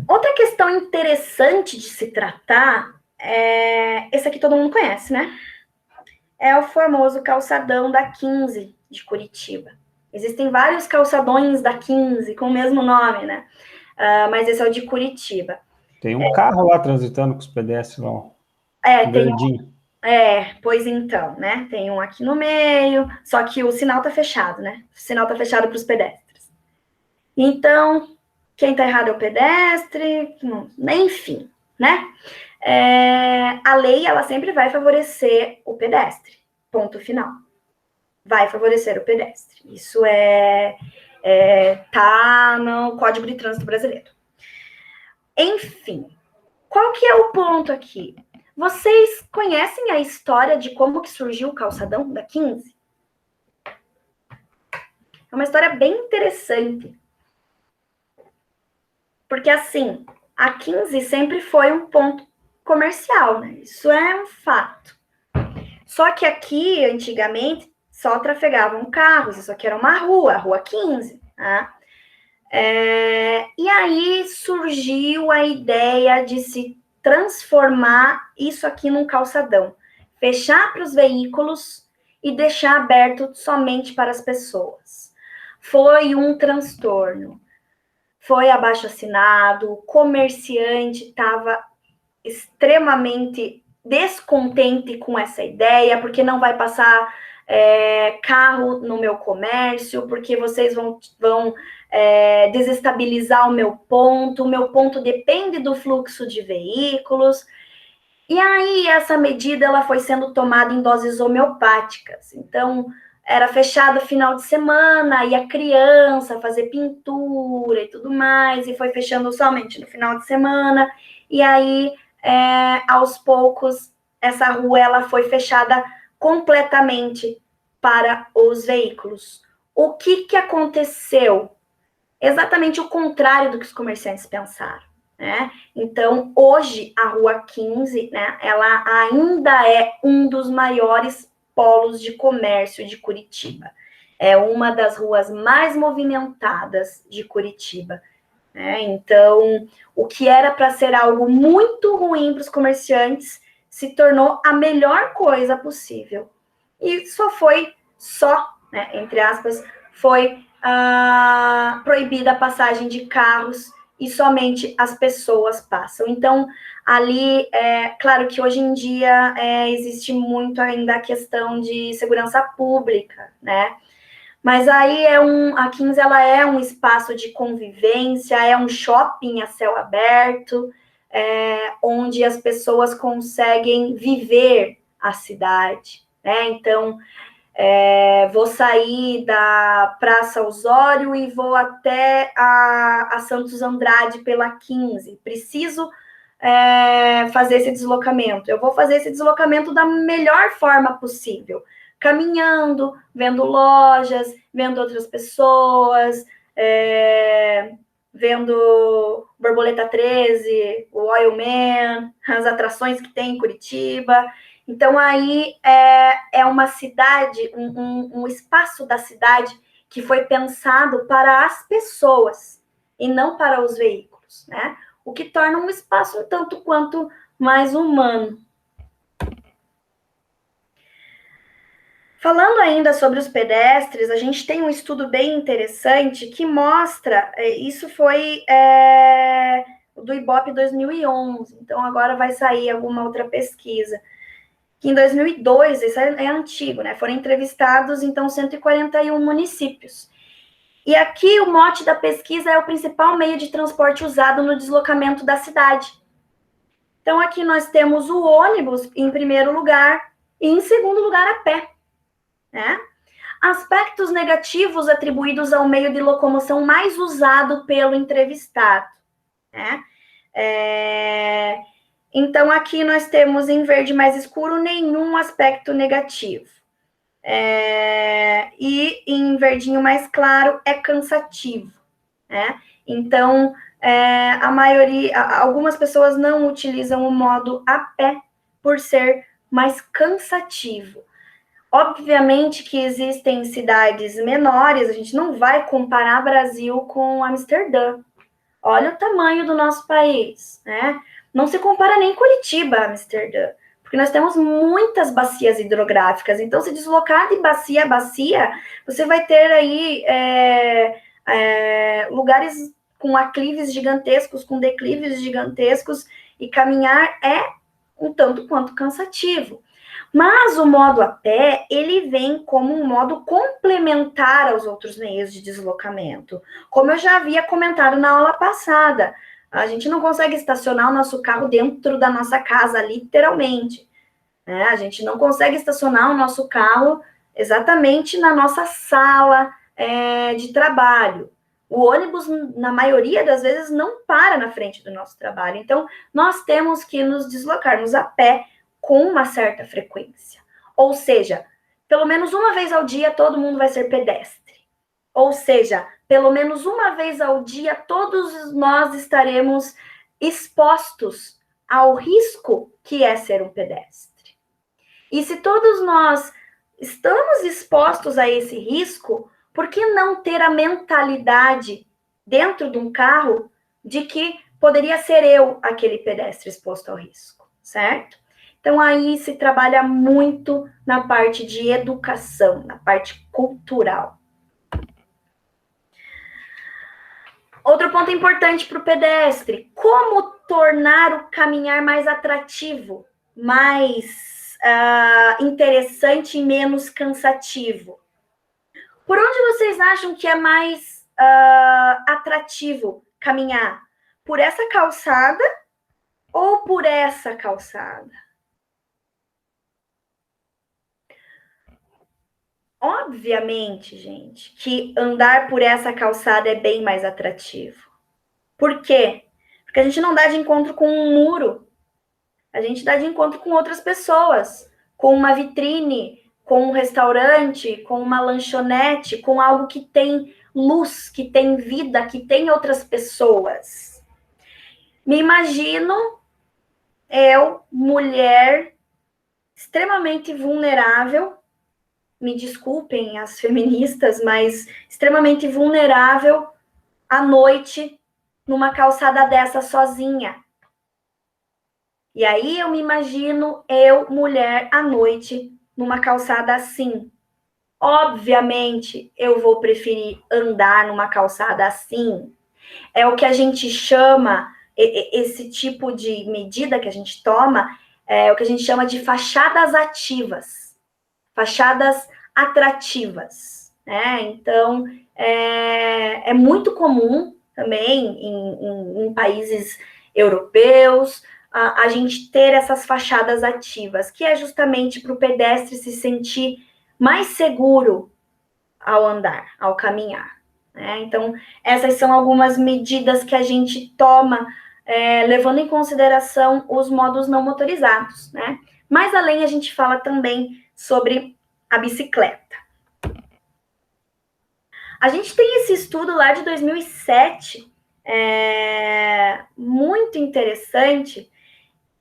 Speaker 1: Outra questão interessante de se tratar esse aqui todo mundo conhece, né? É o famoso calçadão da 15 de Curitiba. Existem vários calçadões da 15 com o mesmo nome, né? Mas esse é o de Curitiba.
Speaker 2: Tem um carro lá transitando com os pedestres lá.
Speaker 1: Verdinho. Pois então, né? Tem um aqui no meio, só que o sinal tá fechado, né? O sinal tá fechado para os pedestres. Então, quem tá errado é o pedestre, enfim, né? A lei, ela sempre vai favorecer o pedestre, ponto final. Vai favorecer o pedestre. Isso tá no Código de Trânsito Brasileiro. Enfim, qual que é o ponto aqui? Vocês conhecem a história de como que surgiu o calçadão da 15? É uma história bem interessante. Porque, assim, a 15 sempre foi um ponto comercial, né? Isso é um fato. Só que aqui, antigamente, só trafegavam carros. Isso aqui era uma rua, a Rua 15. Tá? E aí surgiu a ideia de se transformar isso aqui num calçadão. Fechar para os veículos e deixar aberto somente para as pessoas. Foi um transtorno. Foi abaixo-assinado, o comerciante estava extremamente descontente com essa ideia, porque não vai passar carro no meu comércio, porque vocês vão desestabilizar o meu ponto depende do fluxo de veículos. E aí essa medida ela foi sendo tomada em doses homeopáticas. Então, era fechado final de semana, ia criança fazer pintura e tudo mais, e foi fechando somente no final de semana, e aí, aos poucos, essa rua ela foi fechada completamente para os veículos. O que aconteceu? Exatamente o contrário do que os comerciantes pensaram. Né? Então, hoje, a Rua 15, né, ela ainda é um dos maiores polos de comércio de Curitiba. É uma das ruas mais movimentadas de Curitiba. Né? Então, o que era para ser algo muito ruim para os comerciantes se tornou a melhor coisa possível. E né, entre aspas, foi proibida a passagem de carros e somente as pessoas passam. Então, ali, claro que hoje em dia existe muito ainda a questão de segurança pública, né? Mas aí a 15 ela é um espaço de convivência, é um shopping a céu aberto, onde as pessoas conseguem viver a cidade, né? Então, vou sair da Praça Osório e vou até a Santos Andrade pela 15. Preciso fazer esse deslocamento. Eu vou fazer esse deslocamento da melhor forma possível. Caminhando, vendo lojas, vendo outras pessoas, vendo Borboleta 13, o Oil Man, as atrações que tem em Curitiba. Então, aí é uma cidade, um espaço da cidade que foi pensado para as pessoas e não para os veículos, né? O que torna um espaço um tanto quanto mais humano. Falando ainda sobre os pedestres, a gente tem um estudo bem interessante que mostra, isso foi do Ibope 2011, então agora vai sair alguma outra pesquisa, que em 2002, isso é antigo, né? Foram entrevistados, então, 141 municípios. E aqui o mote da pesquisa é o principal meio de transporte usado no deslocamento da cidade. Então, aqui nós temos o ônibus em primeiro lugar e em segundo lugar a pé, né? Aspectos negativos atribuídos ao meio de locomoção mais usado pelo entrevistado, né? Então, aqui nós temos em verde mais escuro nenhum aspecto negativo. E em verdinho mais claro é cansativo, né? Então, a maioria, algumas pessoas não utilizam o modo a pé por ser mais cansativo. Obviamente que existem cidades menores, a gente não vai comparar Brasil com Amsterdã. Olha o tamanho do nosso país, né? Não se compara nem Curitiba a Amsterdã, porque nós temos muitas bacias hidrográficas. Então, se deslocar de bacia a bacia, você vai ter aí lugares com aclives gigantescos, com declives gigantescos, e caminhar é um tanto quanto cansativo. Mas o modo a pé, ele vem como um modo complementar aos outros meios de deslocamento. Como eu já havia comentado na aula passada, a gente não consegue estacionar o nosso carro dentro da nossa casa, literalmente, né? A gente não consegue estacionar o nosso carro exatamente na nossa sala de trabalho. O ônibus, na maioria das vezes, não para na frente do nosso trabalho. Então, nós temos que nos deslocarmos a pé com uma certa frequência. Ou seja, pelo menos uma vez ao dia, todo mundo vai ser pedestre. Ou seja, pelo menos uma vez ao dia, todos nós estaremos expostos ao risco que é ser um pedestre. E se todos nós estamos expostos a esse risco, por que não ter a mentalidade dentro de um carro de que poderia ser eu aquele pedestre exposto ao risco, certo? Então, aí se trabalha muito na parte de educação, na parte cultural. Outro ponto importante para o pedestre: como tornar o caminhar mais atrativo, mais interessante e menos cansativo? Por onde vocês acham que é mais atrativo caminhar? Por essa calçada ou por essa calçada? Obviamente, gente, que andar por essa calçada é bem mais atrativo. Por quê? Porque a gente não dá de encontro com um muro. A gente dá de encontro com outras pessoas, com uma vitrine, com um restaurante, com uma lanchonete, com algo que tem luz, que tem vida, que tem outras pessoas. Me imagino eu, mulher, extremamente vulnerável, me desculpem as feministas, mas extremamente vulnerável à noite numa calçada dessa sozinha. E aí eu me imagino eu, mulher, à noite numa calçada assim. Obviamente, eu vou preferir andar numa calçada assim. É o que a gente chama, esse tipo de medida que a gente toma, é o que a gente chama de fachadas ativas. Fachadas atrativas, né? Então, é muito comum também em países europeus a gente ter essas fachadas ativas, que é justamente para o pedestre se sentir mais seguro ao andar, ao caminhar, né? Então, essas são algumas medidas que a gente toma levando em consideração os modos não motorizados, né? Mais além, a gente fala também sobre a bicicleta. A gente tem esse estudo lá de 2007, muito interessante,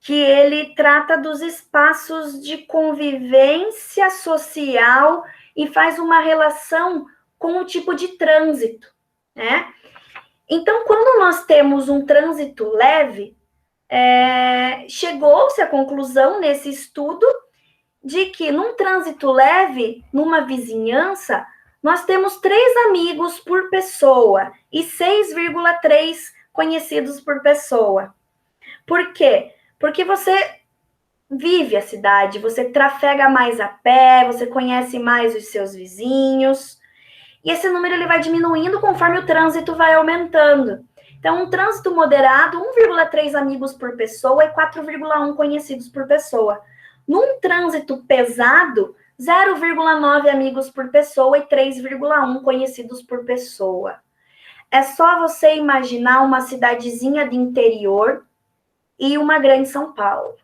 Speaker 1: que ele trata dos espaços de convivência social e faz uma relação com o tipo de trânsito, né? Então, quando nós temos um trânsito leve, chegou-se à conclusão nesse estudo de que num trânsito leve, numa vizinhança, nós temos 3 amigos por pessoa e 6,3 conhecidos por pessoa. Por quê? Porque você vive a cidade, você trafega mais a pé, você conhece mais os seus vizinhos. E esse número ele vai diminuindo conforme o trânsito vai aumentando. Então, um trânsito moderado, 1,3 amigos por pessoa e 4,1 conhecidos por pessoa. Num trânsito pesado, 0,9 amigos por pessoa e 3,1 conhecidos por pessoa. É só você imaginar uma cidadezinha de interior e uma grande São Paulo.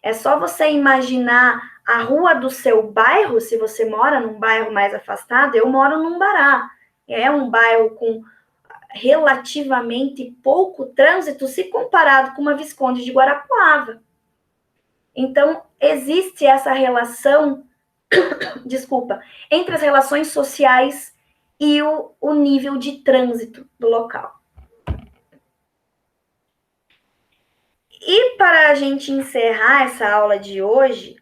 Speaker 1: É só você imaginar a rua do seu bairro, se você mora num bairro mais afastado. Eu moro num Bará. É um bairro com relativamente pouco trânsito se comparado com uma Visconde de Guarapuava. Então, existe essa relação, entre as relações sociais e o nível de trânsito do local. E para a gente encerrar essa aula de hoje,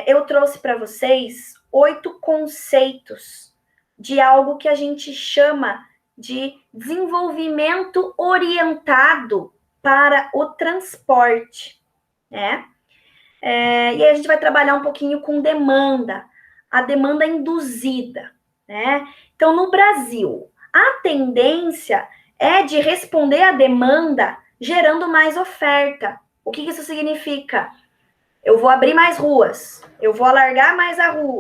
Speaker 1: eu trouxe para vocês 8 conceitos de algo que a gente chama de desenvolvimento orientado para o transporte, né? E a gente vai trabalhar um pouquinho com demanda, a demanda induzida, né? Então, no Brasil, a tendência é de responder à demanda gerando mais oferta. O que isso significa? Eu vou abrir mais ruas, eu vou alargar mais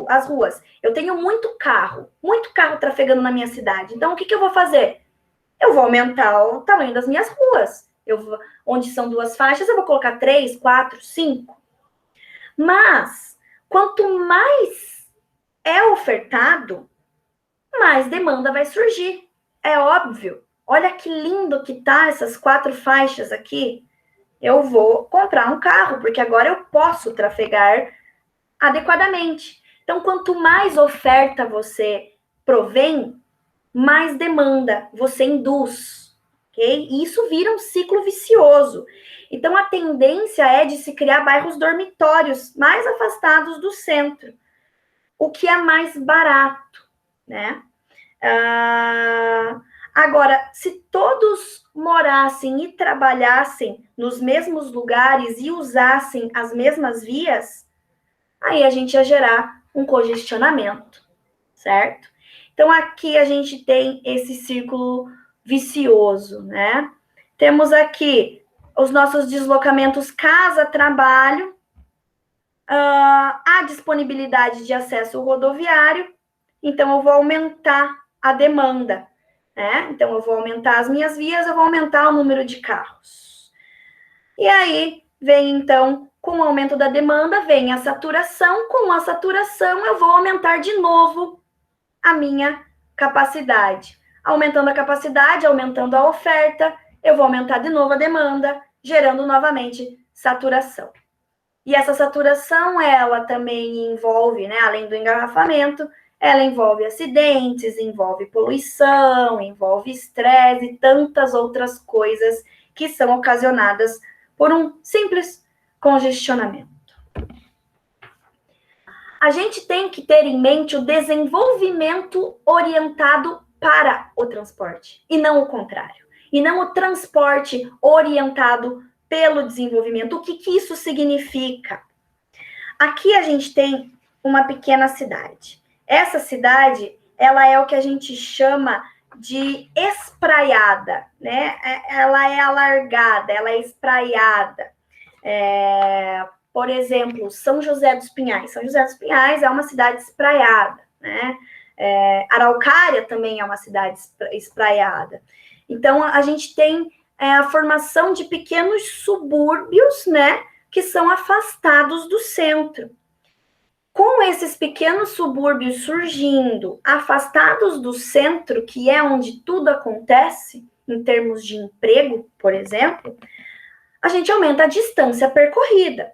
Speaker 1: as ruas. Eu tenho muito carro trafegando na minha cidade. Então, o que eu vou fazer? Eu vou aumentar o tamanho das minhas ruas. Onde são 2 faixas, eu vou colocar 3, 4, 5. Mas, quanto mais é ofertado, mais demanda vai surgir. É óbvio. Olha que lindo que tá essas 4 faixas aqui. Eu vou comprar um carro, porque agora eu posso trafegar adequadamente. Então, quanto mais oferta você provém, mais demanda você induz, ok? E isso vira um ciclo vicioso. Então, a tendência é de se criar bairros dormitórios mais afastados do centro, o que é mais barato, né? Agora, se todos morassem e trabalhassem nos mesmos lugares e usassem as mesmas vias, aí a gente ia gerar um congestionamento, certo? Então, aqui a gente tem esse círculo vicioso, né? Temos aqui os nossos deslocamentos casa-trabalho, a disponibilidade de acesso rodoviário, então eu vou aumentar a demanda, né? Então, eu vou aumentar as minhas vias, eu vou aumentar o número de carros. E aí, vem, então, com o aumento da demanda, vem a saturação. Com a saturação, eu vou aumentar de novo a minha capacidade. Aumentando a capacidade, aumentando a oferta, eu vou aumentar de novo a demanda, gerando novamente saturação. E essa saturação, ela também envolve, né, além do engarrafamento, ela envolve acidentes, envolve poluição, envolve estresse e tantas outras coisas que são ocasionadas por um simples congestionamento. A gente tem que ter em mente o desenvolvimento orientado para o transporte, e não o contrário. E não o transporte orientado pelo desenvolvimento. O que isso significa? Aqui a gente tem uma pequena cidade. Essa cidade, ela é o que a gente chama de espraiada, né? Ela é alargada, ela é espraiada. Por exemplo, São José dos Pinhais. São José dos Pinhais é uma cidade espraiada, né? Araucária também é uma cidade espraiada. Então, a gente tem a formação de pequenos subúrbios, né? Que são afastados do centro. Com esses pequenos subúrbios surgindo, afastados do centro, que é onde tudo acontece, em termos de emprego, por exemplo, a gente aumenta a distância percorrida.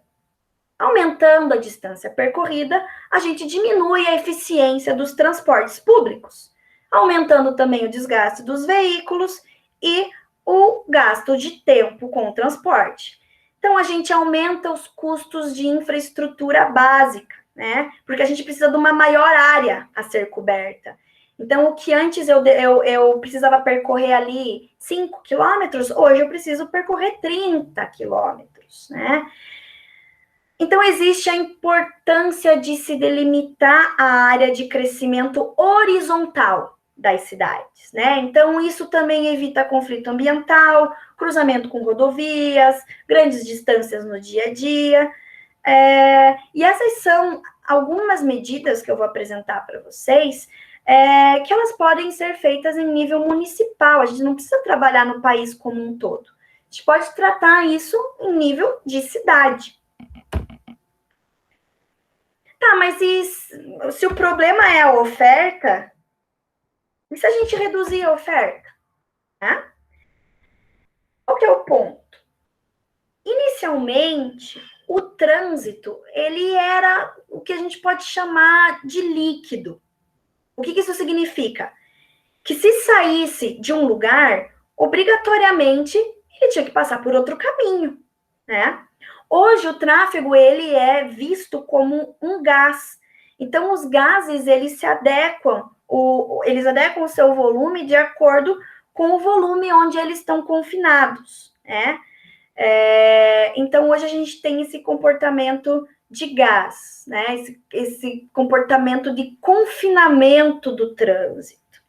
Speaker 1: Aumentando a distância percorrida, a gente diminui a eficiência dos transportes públicos, aumentando também o desgaste dos veículos e o gasto de tempo com o transporte. Então, a gente aumenta os custos de infraestrutura básica, né? Porque a gente precisa de uma maior área a ser coberta. Então, o que antes eu precisava percorrer ali 5 quilômetros, hoje eu preciso percorrer 30 quilômetros, né? Então, existe a importância de se delimitar a área de crescimento horizontal, das cidades, né? Então, isso também evita conflito ambiental, cruzamento com rodovias, grandes distâncias no dia a dia. E essas são algumas medidas que eu vou apresentar para vocês, que elas podem ser feitas em nível municipal. A gente não precisa trabalhar no país como um todo. A gente pode tratar isso em nível de cidade. Tá, mas se o problema é a oferta, e se a gente reduzir a oferta? Né? Qual que é o ponto? Inicialmente, o trânsito, ele era o que a gente pode chamar de líquido. O que isso significa? Que se saísse de um lugar, obrigatoriamente, ele tinha que passar por outro caminho, né? Hoje, o tráfego, ele é visto como um gás. Então, os gases, eles se adequam, eles adequam o seu volume de acordo com o volume onde eles estão confinados, né? Então, hoje a gente tem esse comportamento de gás, né? Esse comportamento de confinamento do trânsito.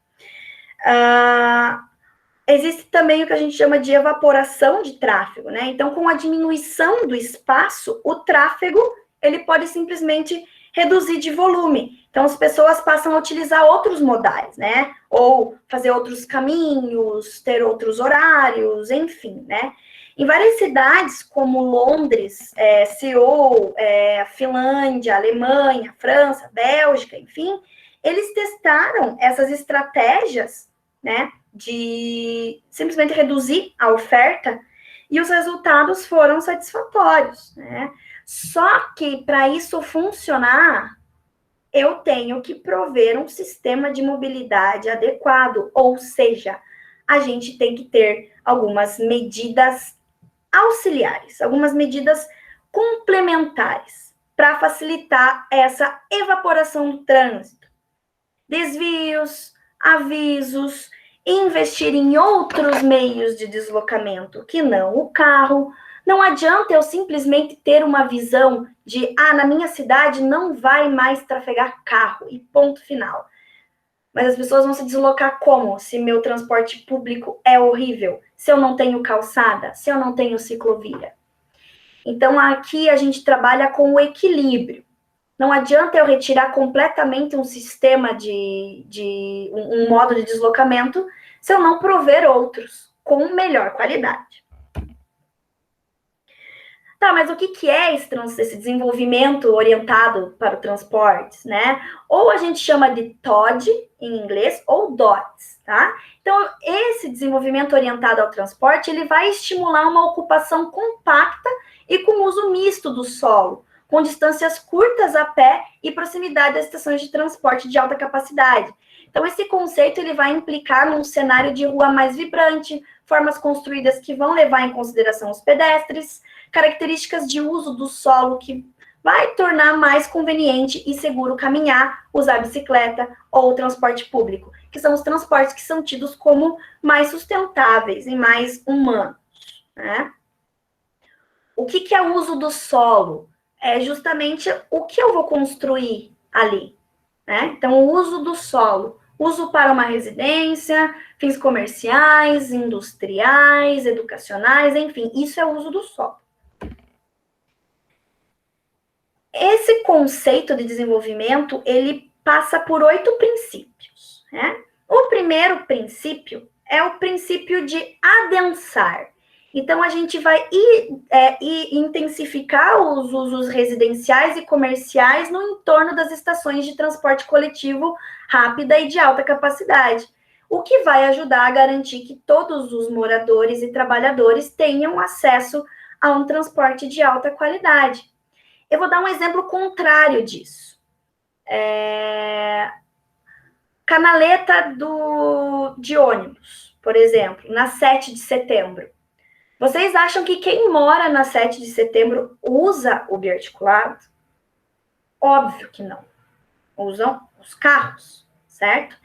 Speaker 1: Existe também o que a gente chama de evaporação de tráfego, né? Então, com a diminuição do espaço, o tráfego, ele pode simplesmente reduzir de volume. Então, as pessoas passam a utilizar outros modais, né? Ou fazer outros caminhos, ter outros horários, enfim, né? Em várias cidades, como Londres, Seul, Finlândia, Alemanha, França, Bélgica, enfim, eles testaram essas estratégias, né, de simplesmente reduzir a oferta, e os resultados foram satisfatórios, né? Só que, para isso funcionar, eu tenho que prover um sistema de mobilidade adequado, ou seja, a gente tem que ter algumas medidas auxiliares, algumas medidas complementares para facilitar essa evaporação do trânsito. Desvios, avisos, investir em outros meios de deslocamento que não o carro. Não adianta eu simplesmente ter uma visão de, na minha cidade não vai mais trafegar carro, e ponto final. Mas as pessoas vão se deslocar como? Se meu transporte público é horrível, se eu não tenho calçada, se eu não tenho ciclovia. Então, aqui a gente trabalha com o equilíbrio. Não adianta eu retirar completamente um sistema um modo de deslocamento se eu não prover outros com melhor qualidade. Tá, mas o que é esse desenvolvimento orientado para o transporte, né? Ou a gente chama de TOD, em inglês, ou DOTS, tá? Então, esse desenvolvimento orientado ao transporte, ele vai estimular uma ocupação compacta e com uso misto do solo, com distâncias curtas a pé e proximidade das estações de transporte de alta capacidade. Então, esse conceito ele vai implicar num cenário de rua mais vibrante, formas construídas que vão levar em consideração os pedestres, características de uso do solo que vai tornar mais conveniente e seguro caminhar, usar a bicicleta ou o transporte público, que são os transportes que são tidos como mais sustentáveis e mais humanos, né? O que é o uso do solo? É justamente o que eu vou construir ali, né? Então, o uso do solo. Uso para uma residência, fins comerciais, industriais, educacionais, enfim, isso é o uso do solo. Esse conceito de desenvolvimento, ele passa por 8 princípios, né? O primeiro princípio é o princípio de adensar. Então, a gente vai intensificar os usos residenciais e comerciais no entorno das estações de transporte coletivo rápida e de alta capacidade, o que vai ajudar a garantir que todos os moradores e trabalhadores tenham acesso a um transporte de alta qualidade. Eu vou dar um exemplo contrário disso. Canaleta de ônibus, por exemplo, na 7 de setembro. Vocês acham que quem mora na 7 de setembro usa o biarticulado? Óbvio que não. Usam os carros, certo?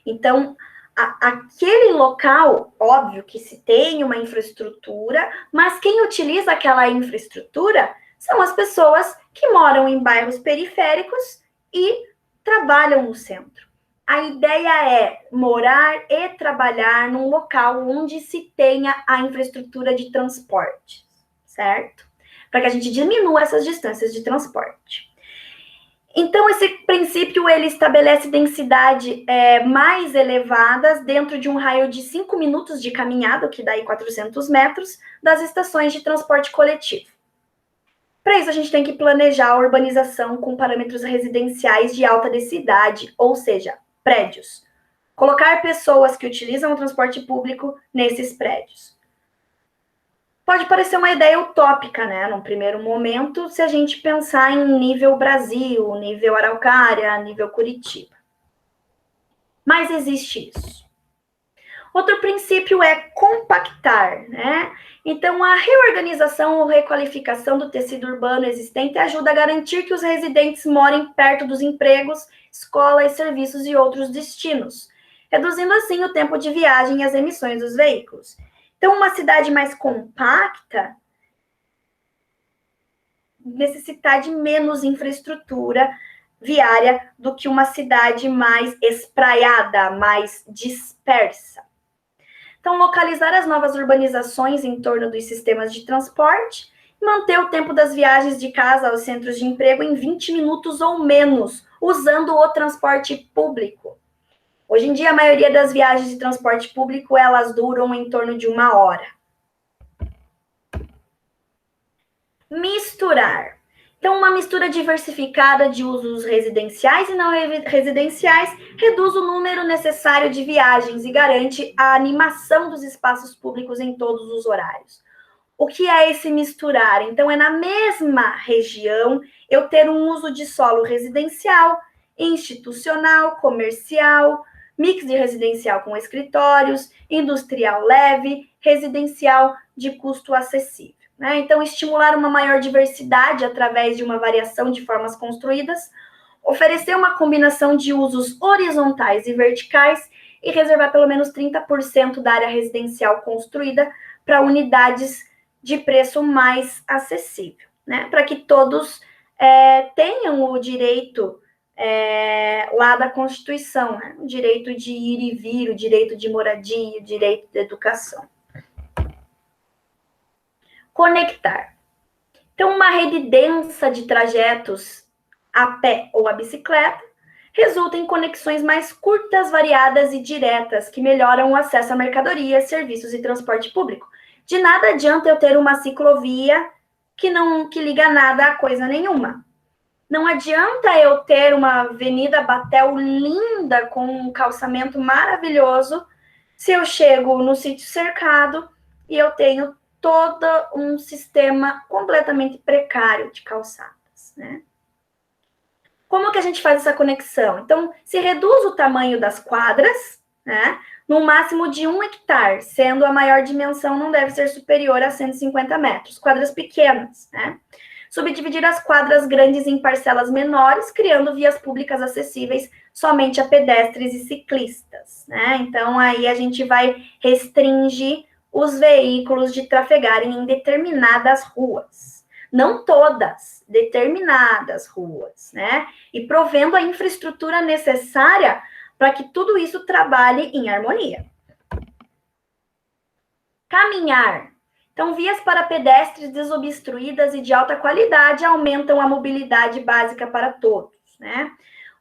Speaker 1: Então, aquele local, óbvio que se tem uma infraestrutura, mas quem utiliza aquela infraestrutura são as pessoas que moram em bairros periféricos e trabalham no centro. A ideia é morar e trabalhar num local onde se tenha a infraestrutura de transporte, certo? Para que a gente diminua essas distâncias de transporte. Então, esse princípio, ele estabelece densidade mais elevadas dentro de um raio de 5 minutos de caminhada, que dá aí 400 metros, das estações de transporte coletivo. Para isso, a gente tem que planejar a urbanização com parâmetros residenciais de alta densidade, ou seja, prédios. Colocar pessoas que utilizam o transporte público nesses prédios. Pode parecer uma ideia utópica, né? Num primeiro momento, se a gente pensar em nível Brasil, nível Araucária, nível Curitiba. Mas existe isso. Outro princípio é compactar, né? Então, a reorganização ou requalificação do tecido urbano existente ajuda a garantir que os residentes morem perto dos empregos, escolas, serviços e outros destinos, reduzindo assim o tempo de viagem e as emissões dos veículos. Então, uma cidade mais compacta necessita de menos infraestrutura viária do que uma cidade mais espraiada, mais dispersa. Então, localizar as novas urbanizações em torno dos sistemas de transporte, manter o tempo das viagens de casa aos centros de emprego em 20 minutos ou menos, usando o transporte público. Hoje em dia, a maioria das viagens de transporte público, elas duram em torno de 1 hora. Misturar. Então, uma mistura diversificada de usos residenciais e não residenciais reduz o número necessário de viagens e garante a animação dos espaços públicos em todos os horários. O que é esse misturar? Então, é na mesma região eu ter um uso de solo residencial, institucional, comercial, mix de residencial com escritórios, industrial leve, residencial de custo acessível. Né? Então, estimular uma maior diversidade através de uma variação de formas construídas, oferecer uma combinação de usos horizontais e verticais e reservar pelo menos 30% da área residencial construída para unidades de preço mais acessível, né? Para que todos tenham o direito lá da Constituição, né? O direito de ir e vir, o direito de moradia, o direito de educação. Conectar. Então, uma rede densa de trajetos a pé ou a bicicleta resulta em conexões mais curtas, variadas e diretas, que melhoram o acesso a mercadorias, serviços e transporte público. De nada adianta eu ter uma ciclovia que liga nada a coisa nenhuma. Não adianta eu ter uma avenida Batel linda, com um calçamento maravilhoso, se eu chego no sítio cercado e eu tenho todo um sistema completamente precário de calçadas, né? Como que a gente faz essa conexão? Então, se reduz o tamanho das quadras, né? No máximo de 1 hectare, sendo a maior dimensão não deve ser superior a 150 metros. Quadras pequenas, né? Subdividir as quadras grandes em parcelas menores, criando vias públicas acessíveis somente a pedestres e ciclistas, né? Então, aí a gente vai restringir os veículos de trafegarem em determinadas ruas. Não todas, determinadas ruas, né? E provendo a infraestrutura necessária para que tudo isso trabalhe em harmonia. Caminhar. Então, vias para pedestres desobstruídas e de alta qualidade aumentam a mobilidade básica para todos, né?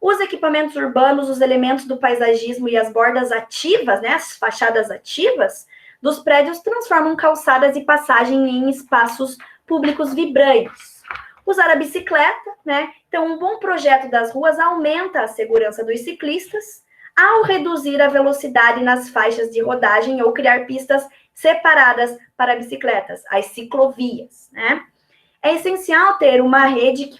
Speaker 1: Os equipamentos urbanos, os elementos do paisagismo e as bordas ativas, né, as fachadas ativas dos prédios transformam calçadas e passagem em espaços públicos vibrantes. Usar a bicicleta, né? Então, um bom projeto das ruas aumenta a segurança dos ciclistas ao reduzir a velocidade nas faixas de rodagem ou criar pistas separadas para bicicletas, as ciclovias, né? É essencial ter uma rede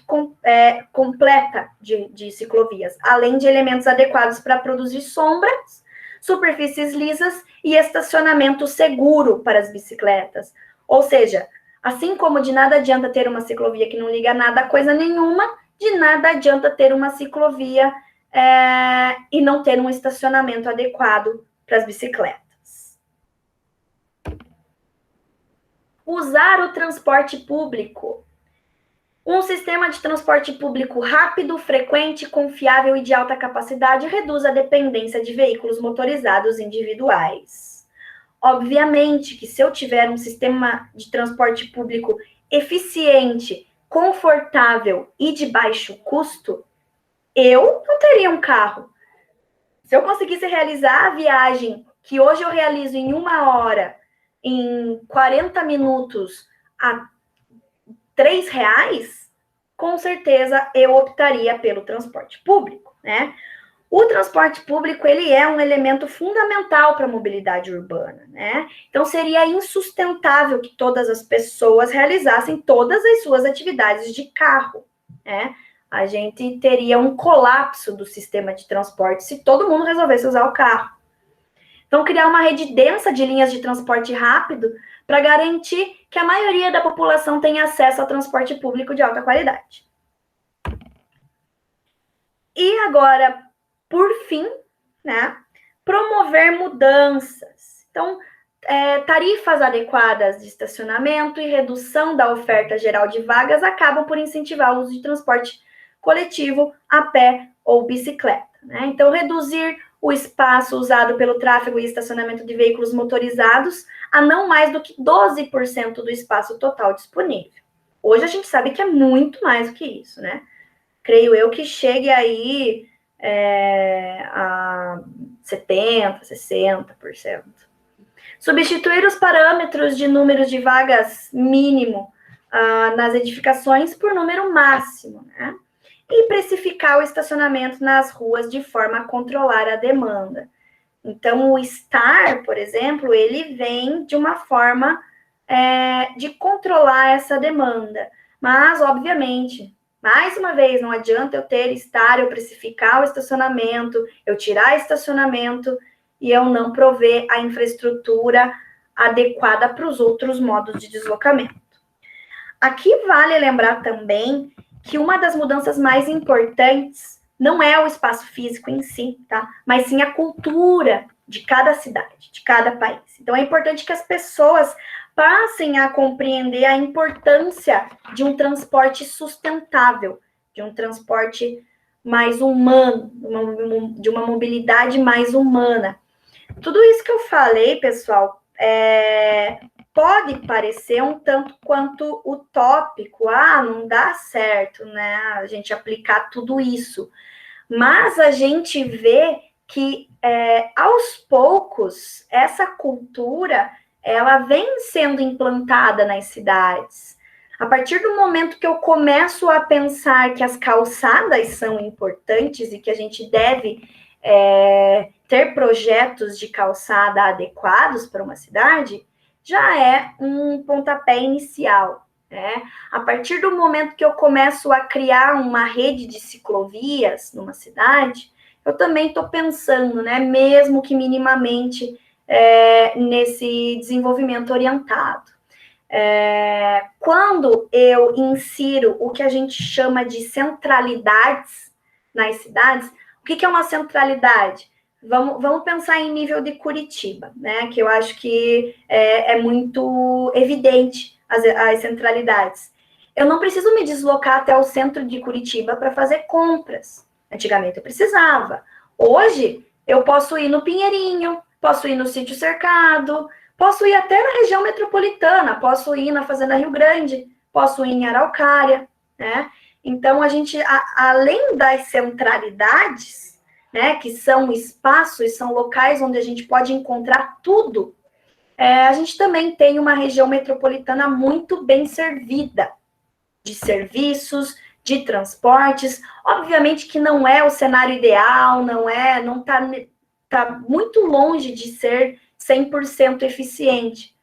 Speaker 1: completa de ciclovias, além de elementos adequados para produzir sombras, superfícies lisas e estacionamento seguro para as bicicletas. Ou seja, assim como de nada adianta ter uma ciclovia que não liga nada a coisa nenhuma, de nada adianta ter uma ciclovia e não ter um estacionamento adequado para as bicicletas. Usar o transporte público. Um sistema de transporte público rápido, frequente, confiável e de alta capacidade reduz a dependência de veículos motorizados individuais. Obviamente que se eu tiver um sistema de transporte público eficiente, confortável e de baixo custo, eu não teria um carro. Se eu conseguisse realizar a viagem que hoje eu realizo em 1 hora, em 40 minutos, a R$3, com certeza eu optaria pelo transporte público, né? O transporte público, ele é um elemento fundamental para a mobilidade urbana, né? Então, seria insustentável que todas as pessoas realizassem todas as suas atividades de carro, né? A gente teria um colapso do sistema de transporte se todo mundo resolvesse usar o carro. Então, criar uma rede densa de linhas de transporte rápido para garantir que a maioria da população tenha acesso ao transporte público de alta qualidade. E agora, por fim, né, promover mudanças. Então, tarifas adequadas de estacionamento e redução da oferta geral de vagas acabam por incentivar o uso de transporte coletivo, a pé ou bicicleta, né? Então, reduzir o espaço usado pelo tráfego e estacionamento de veículos motorizados a não mais do que 12% do espaço total disponível. Hoje a gente sabe que é muito mais do que isso, né? Creio eu que chegue aí a 70%, 60%. Substituir os parâmetros de número de vagas mínimo nas edificações por número máximo, né? E precificar o estacionamento nas ruas de forma a controlar a demanda. Então, o STAR, por exemplo, ele vem de uma forma de controlar essa demanda. Mas, obviamente, mais uma vez, não adianta eu ter STAR, eu precificar o estacionamento, eu tirar estacionamento e eu não prover a infraestrutura adequada para os outros modos de deslocamento. Aqui vale lembrar também que uma das mudanças mais importantes não é o espaço físico em si, tá? Mas sim a cultura de cada cidade, de cada país. Então, é importante que as pessoas passem a compreender a importância de um transporte sustentável, de um transporte mais humano, de uma mobilidade mais humana. Tudo isso que eu falei, pessoal, pode parecer um tanto quanto utópico, não dá certo, né, a gente aplicar tudo isso, mas a gente vê que, aos poucos, essa cultura, ela vem sendo implantada nas cidades. A partir do momento que eu começo a pensar que as calçadas são importantes e que a gente deve ter projetos de calçada adequados para uma cidade, já é um pontapé inicial, né? A partir do momento que eu começo a criar uma rede de ciclovias numa cidade, eu também estou pensando, né, mesmo que minimamente, nesse desenvolvimento orientado. Quando eu insiro o que a gente chama de centralidades nas cidades, o que é uma centralidade? Vamos pensar em nível de Curitiba, né? Que eu acho que é muito evidente as centralidades. Eu não preciso me deslocar até o centro de Curitiba para fazer compras. Antigamente eu precisava. Hoje eu posso ir no Pinheirinho, posso ir no Sítio Cercado, posso ir até na região metropolitana, posso ir na Fazenda Rio Grande, posso ir em Araucária, né? Então, a gente, além das centralidades, né, que são espaços, são locais onde a gente pode encontrar tudo, a gente também tem uma região metropolitana muito bem servida, de serviços, de transportes. Obviamente que não é o cenário ideal, não tá muito longe de ser 100% eficiente.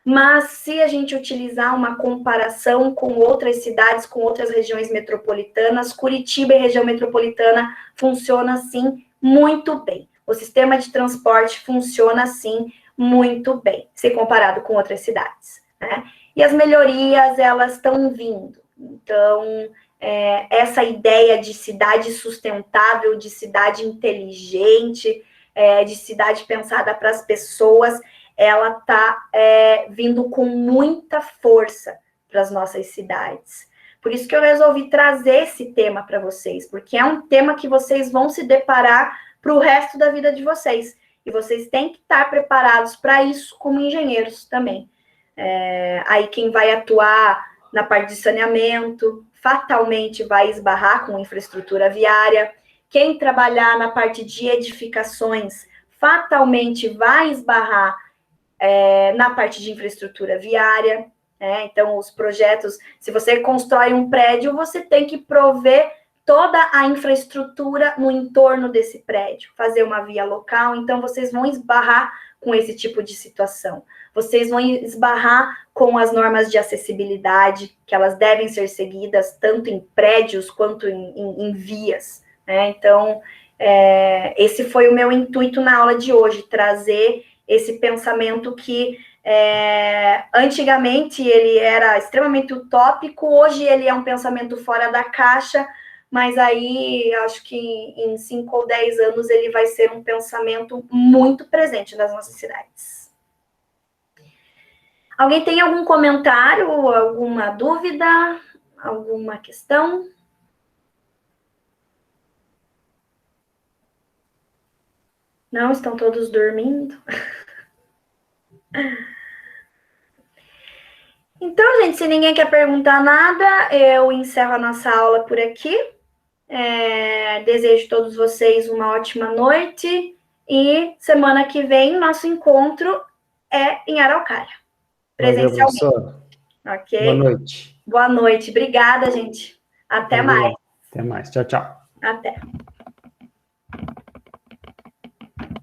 Speaker 1: Mas se a gente utilizar uma comparação com outras cidades, com outras regiões metropolitanas, Curitiba e região metropolitana funciona, sim, muito bem. O sistema de transporte funciona, sim, muito bem, se comparado com outras cidades, né? E as melhorias, elas estão vindo. Então, essa ideia de cidade sustentável, de cidade inteligente, de cidade pensada para as pessoas, ela está vindo com muita força para as nossas cidades. Por isso que eu resolvi trazer esse tema para vocês, porque é um tema que vocês vão se deparar para o resto da vida de vocês. E vocês têm que estar preparados para isso como engenheiros também. Aí quem vai atuar na parte de saneamento, fatalmente vai esbarrar com infraestrutura viária. Quem trabalhar na parte de edificações, fatalmente vai esbarrar na parte de infraestrutura viária. Então, os projetos, se você constrói um prédio, você tem que prover toda a infraestrutura no entorno desse prédio, fazer uma via local. Então, vocês vão esbarrar com esse tipo de situação. Vocês vão esbarrar com as normas de acessibilidade, que elas devem ser seguidas tanto em prédios quanto em vias. Então, esse foi o meu intuito na aula de hoje, trazer esse pensamento que antigamente ele era extremamente utópico, hoje ele é um pensamento fora da caixa, mas aí acho que em 5 ou 10 anos ele vai ser um pensamento muito presente nas nossas cidades. Alguém tem algum comentário, alguma dúvida, alguma questão? Não, estão todos dormindo? Então, gente, se ninguém quer perguntar nada, eu encerro a nossa aula por aqui. Desejo a todos vocês uma ótima noite e semana que vem nosso encontro é em Araucária, presencialmente.
Speaker 2: Valeu, professor.
Speaker 1: Ok?
Speaker 2: Boa noite.
Speaker 1: Boa noite. Obrigada, gente. Até mais.
Speaker 2: Até mais. Tchau, tchau.
Speaker 1: Até.